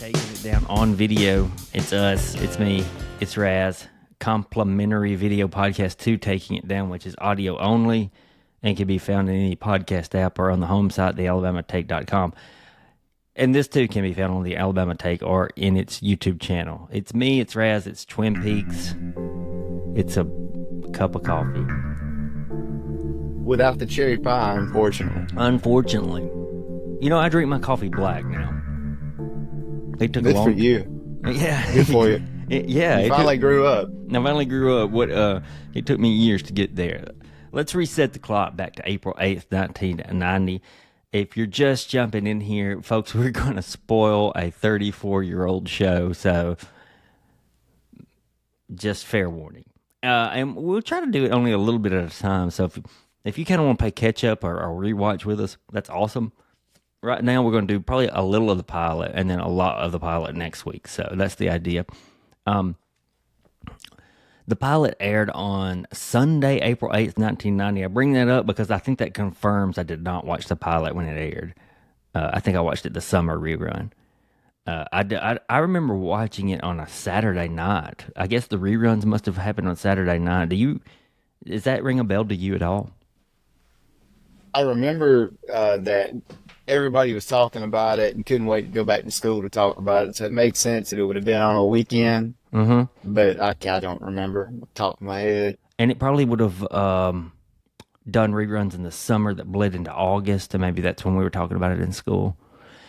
Taking it down on video. It's us. It's me. It's Razz. Complimentary video podcast to Taking It Down, which is audio only and can be found in any podcast app or on the home site, thealabamatake.com. And this too can be found on the Alabama Take or in its YouTube channel. It's me. It's Razz. It's Twin Peaks. It's a cup of coffee. Without the cherry pie, unfortunately. Unfortunately. You know, I drink my coffee black now. It took Good a long... for you. Yeah. Good for you. You finally grew up. I finally grew up. It took me years to get there. Let's reset the clock back to April 8th, 1990. If you're just jumping in here, folks, we're going to spoil a 34-year-old show, so just fair warning. And we'll try to do it only a little bit at a time, so if you kind of want to play catch-up or rewatch with us, that's awesome. Right now, we're going to do probably a little of the pilot and then a lot of the pilot next week. So that's the idea. The pilot aired on Sunday, April 8th, 1990. I bring that up because I think that confirms I did not watch the pilot when it aired. I think I watched it the summer rerun. I remember watching it on a Saturday night. I guess the reruns must have happened on Saturday night. Does that ring a bell to you at all? I remember that everybody was talking about it and couldn't wait to go back to school to talk about it. So it made sense that it would have been on a weekend. Mm-hmm. But I don't remember off the top of my head. And it probably would have done reruns in the summer that bled into August, and maybe that's when we were talking about it in school.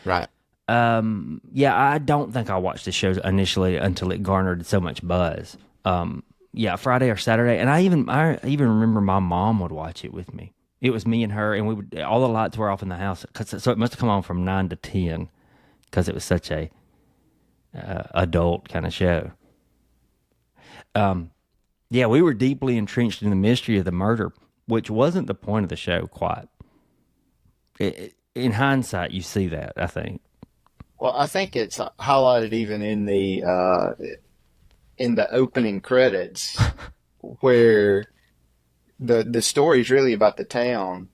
Right. I don't think I watched the show initially until it garnered so much buzz. Friday or Saturday, and I even remember my mom would watch it with me. It was me and her, and all the lights were off in the house, so it must have come on from 9 to 10 because it was such a adult kind of show. We were deeply entrenched in the mystery of the murder, which wasn't the point of the show quite. In hindsight, you see that, I think. Well, I think it's highlighted even in the opening credits where the story is really about the town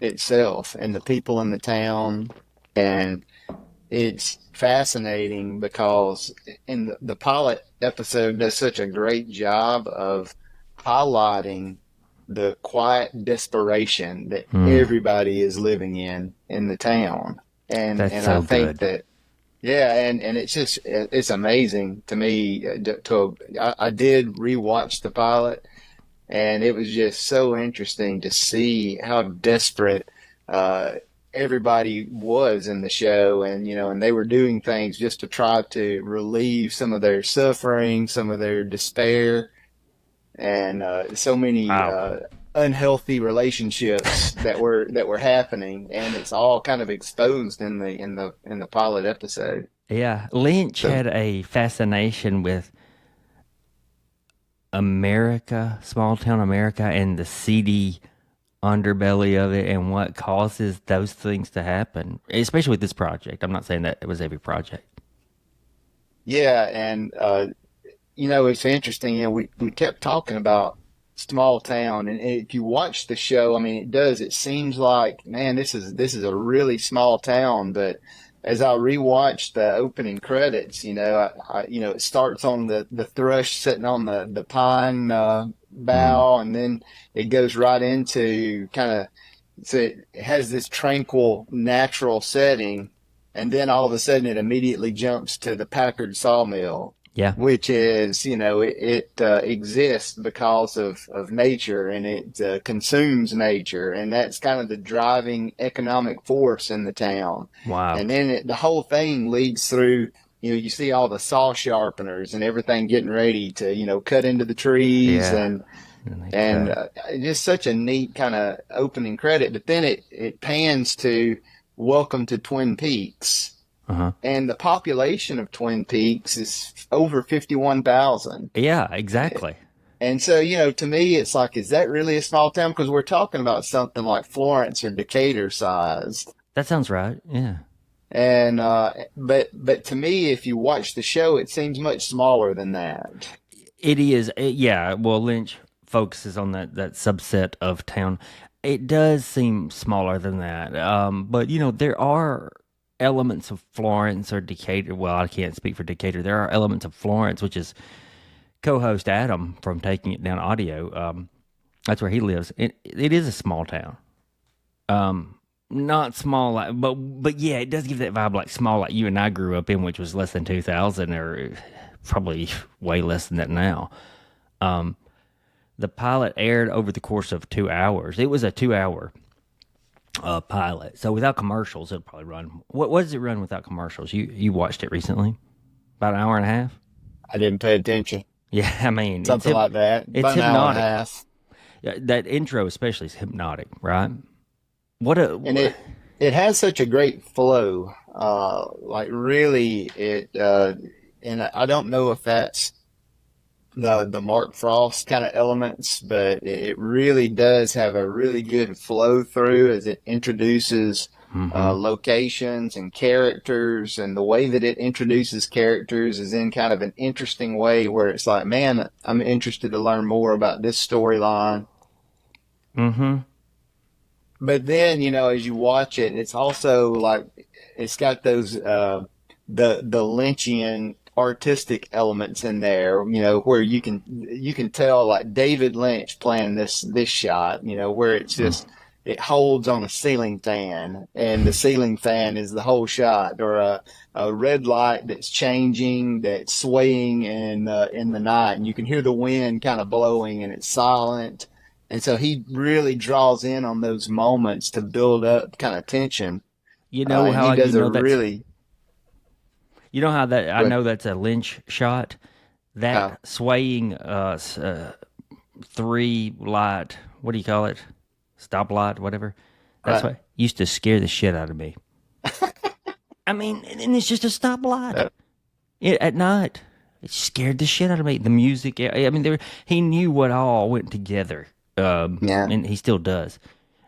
itself and the people in the town, and it's fascinating because in the pilot episode does such a great job of highlighting the quiet desperation that everybody is living in the town, and That's and so I think good. and it's amazing to me. I did rewatch the pilot. And it was just so interesting to see how desperate everybody was in the show, and they were doing things just to try to relieve some of their suffering, some of their despair, and so many unhealthy relationships that were happening, and it's all kind of exposed in the pilot episode. Yeah, Lynch had a fascination with America, small town America, and the seedy underbelly of it and what causes those things to happen, especially with this project. I'm not saying that it was every project. Yeah, and it's interesting. We kept talking about small town, and if you watch the show, I mean, it seems like, man, this is a really small town, but as I rewatched the opening credits, it starts on the thrush sitting on the pine bough, and then it goes right into so it has this tranquil, natural setting, and then all of a sudden it immediately jumps to the Packard sawmill. Yeah. Which is, it exists because of nature, and it consumes nature, and that's kind of the driving economic force in the town. Wow. And then the whole thing leads through, you see all the saw sharpeners and everything getting ready to, cut into the trees, and just such a neat kind of opening credit. But then it pans to Welcome to Twin Peaks. Uh-huh. And the population of Twin Peaks is over 51,000. Yeah, exactly. And so, to me, it's like, is that really a small town? Because we're talking about something like Florence or Decatur sized. That sounds right. Yeah. And but to me, if you watch the show, it seems much smaller than that. It is. Well, Lynch focuses on that subset of town. It does seem smaller than that. But there are elements of Florence or Decatur. Well, I can't speak for Decatur. There are elements of Florence, which is co-host Adam from Taking It Down Audio. That's where he lives. It is a small town. Not small, but yeah, it does give that vibe like small, like you and I grew up in, which was less than 2,000, or probably way less than that now. The pilot aired over the course of 2 hours. It was a 2 hour pilot, so without commercials, it'll probably run. What does it run without commercials? You watched it recently, about an hour and a half. I didn't pay attention. Yeah, I mean, Something like that. It's About an hypnotic. hour and a half. Yeah, that intro especially is hypnotic, right? And it has such a great flow. Like really, and I don't know if that's the Mark Frost kind of elements, but it really does have a really good flow through as it introduces locations and characters, and the way that it introduces characters is in kind of an interesting way where it's like, man, I'm interested to learn more about this storyline. Mm-hmm. But then, as you watch it, it's also like it's got those the Lynchian artistic elements in there, where you can tell like David Lynch playing this shot, where it's just it holds on a ceiling fan, and the ceiling fan is the whole shot, or a red light that's changing, that's swaying in the night, and you can hear the wind kind of blowing, and it's silent. And so he really draws in on those moments to build up kind of tension. You know how he does you know a that's, really. You know how that I know that's a Lynch shot. That swaying 3-light, what do you call it? Stoplight, whatever. That's what used to scare the shit out of me. I mean, and it's just a stoplight at night. It scared the shit out of me. The music, I mean, he knew what all went together. And he still does.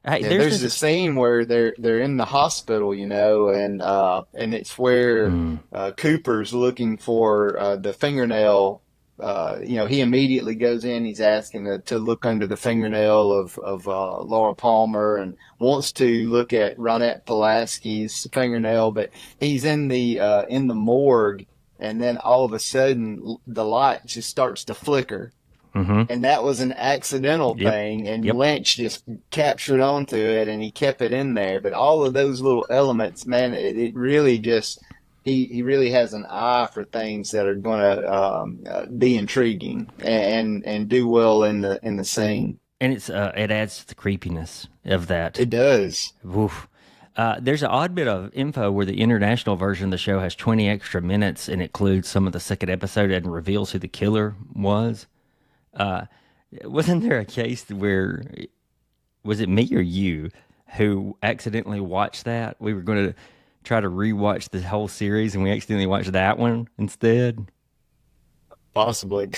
Hey, there's a scene where they're in the hospital, and it's where Cooper's looking for the fingernail. He immediately goes in. He's asking to look under the fingernail of Laura Palmer, and wants to look at Ronette Pulaski's fingernail, but he's in the morgue, and then all of a sudden the light just starts to flicker. Mm-hmm. And that was an accidental thing, and Lynch just captured onto it, and he kept it in there. But all of those little elements, man, it really just he really has an eye for things that are going to be intriguing and do well in the scene. And it adds to the creepiness of that. It does. Oof. There's an odd bit of info where the international version of the show has 20 extra minutes and includes some of the second episode and reveals who the killer was. Wasn't there a case where, was it me or you who accidentally watched that? We were going to try to rewatch the whole series, and we accidentally watched that one instead. Possibly.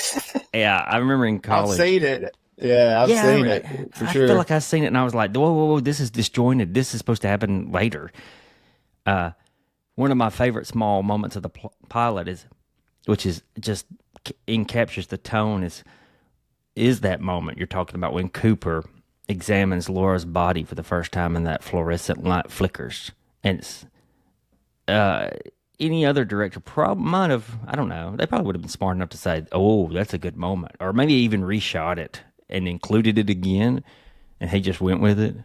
Yeah, I remember in college. I've seen it. Yeah, I've seen it for sure. I feel like I've seen it, and I was like, whoa, this is disjointed. This is supposed to happen later. One of my favorite small moments of the pilot which is just captures the tone, is that moment you're talking about when Cooper examines Laura's body for the first time and that fluorescent light flickers. And it's, any other director might have, I don't know, they probably would have been smart enough to say, oh, that's a good moment. Or maybe even reshot it and included it again, and he just went with it.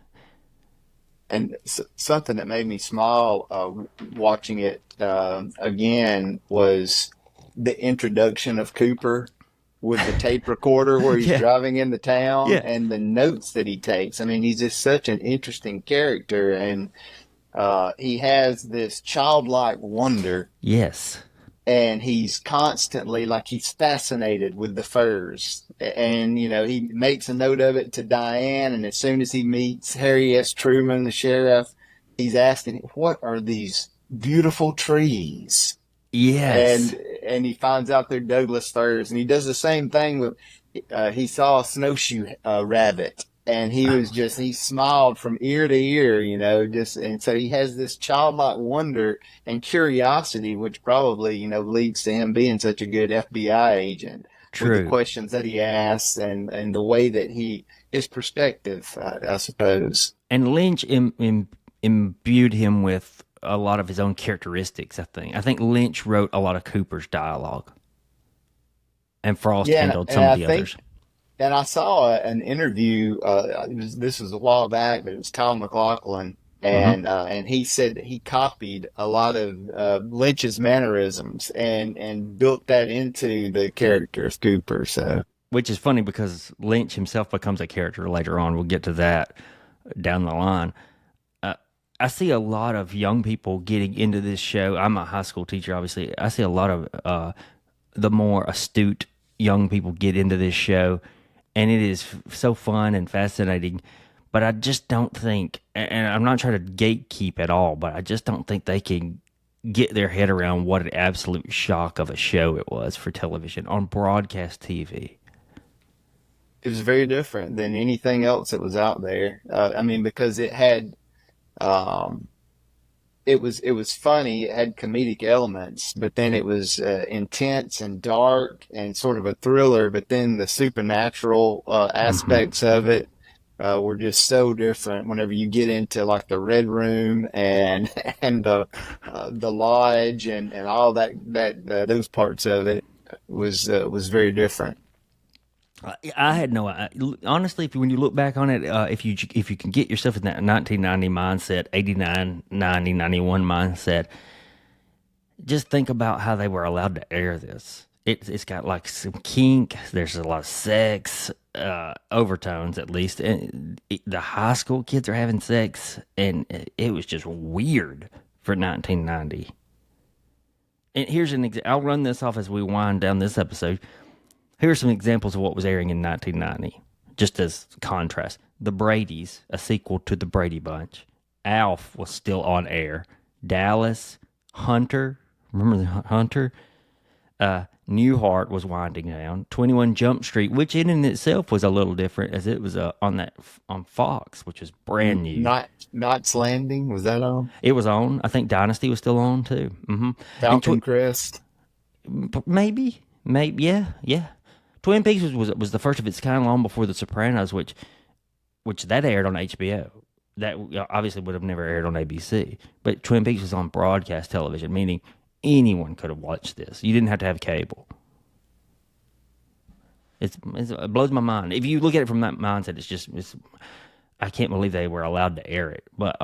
And something that made me smile watching it again was the introduction of Cooper with the tape recorder where he's driving into town, and the notes that he takes. I mean, he's just such an interesting character, and he has this childlike wonder. Yes. And he's constantly, like, he's fascinated with the furs. And, he makes a note of it to Diane, and as soon as he meets Harry S. Truman, the sheriff, he's asking, what are these beautiful trees? Yes. And he finds out they're Douglas firs, and he does the same thing with. He saw a snowshoe rabbit, and he smiled from ear to ear, and so he has this childlike wonder and curiosity, which probably leads to him being such a good FBI agent. True. With the questions that he asks and the way that his perspective, I suppose. And Lynch imbued him with a lot of his own characteristics. I think Lynch wrote a lot of Cooper's dialogue, and Frost Yeah, handled and some of I the think, others. and I saw an interview. This was a while back, but it was Tom McLaughlin, Hmm. and he said that he copied a lot of Lynch's mannerisms and built that into the character of Cooper. So Which is funny because Lynch himself becomes a character later on. We'll get to that down the line. Uh, I see a lot of young people getting into this show. I'm a high school teacher, obviously. I see a lot of the more astute young people get into this show, and it is so fun and fascinating. But I just don't think, and I'm not trying to gatekeep at all, but I just don't think they can get their head around what an absolute shock of a show it was for television on broadcast TV. it was very different than anything else that was out there. I mean, because it had um, it was funny. It had comedic elements, but then it was intense and dark and sort of a thriller. But then the supernatural Hmm. aspects of it were just so different. Whenever you get into like the red room and and the lodge and all that those parts of it was very different. I had no honestly. When you look back on it, if you can get yourself in that 1990 mindset, 89, 90, 91 mindset, just think about how they were allowed to air this. It's got like some kink. There's a lot of sex overtones, at least. And the high school kids are having sex, and it was just weird for 1990. And here's an example. I'll run this off as we wind down this episode. Here are some examples of what was airing in 1990, just as contrast. The Brady's, a sequel to The Brady Bunch. Alf was still on air. Dallas, Hunter, remember the Hunter? Newhart was winding down. 21 Jump Street, which in itself was a little different, as it was on Fox, which was brand new. Knots Landing, was that on It was on. I think Dynasty was still on too. And Falcon Crest? maybe, yeah. Twin Peaks was the first of its kind, long before The Sopranos, which that aired on HBO. That obviously would have never aired on ABC. But Twin Peaks was on broadcast television, meaning anyone could have watched this. You didn't have to have cable. It blows my mind. If you look at it from that mindset, I can't believe they were allowed to air it. But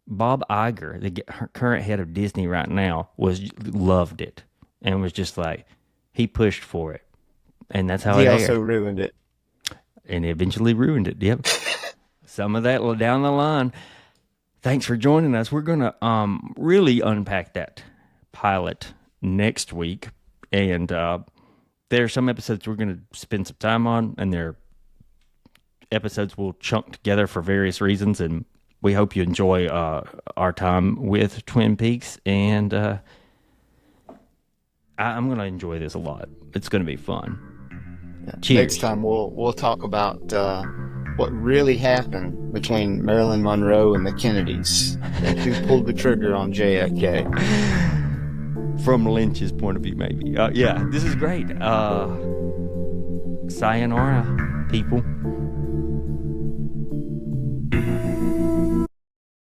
Bob Iger, the current head of Disney right now, was loved it and was just like he pushed for it, and that's how He it also aired, ruined it. and eventually ruined it. Yep, some of that down the line. Thanks for joining us. We're gonna really unpack that pilot next week, and there are some episodes we're gonna spend some time on, and there are episodes we'll chunk together for various reasons, and we hope you enjoy our time with Twin Peaks. And I'm going to enjoy this a lot. It's going to be fun. Yeah. Next Cheers. time we'll talk about what really happened between Marilyn Monroe and the Kennedys and who pulled the trigger on JFK. From Lynch's point of view, maybe. Yeah, this is great. Sayonara, people.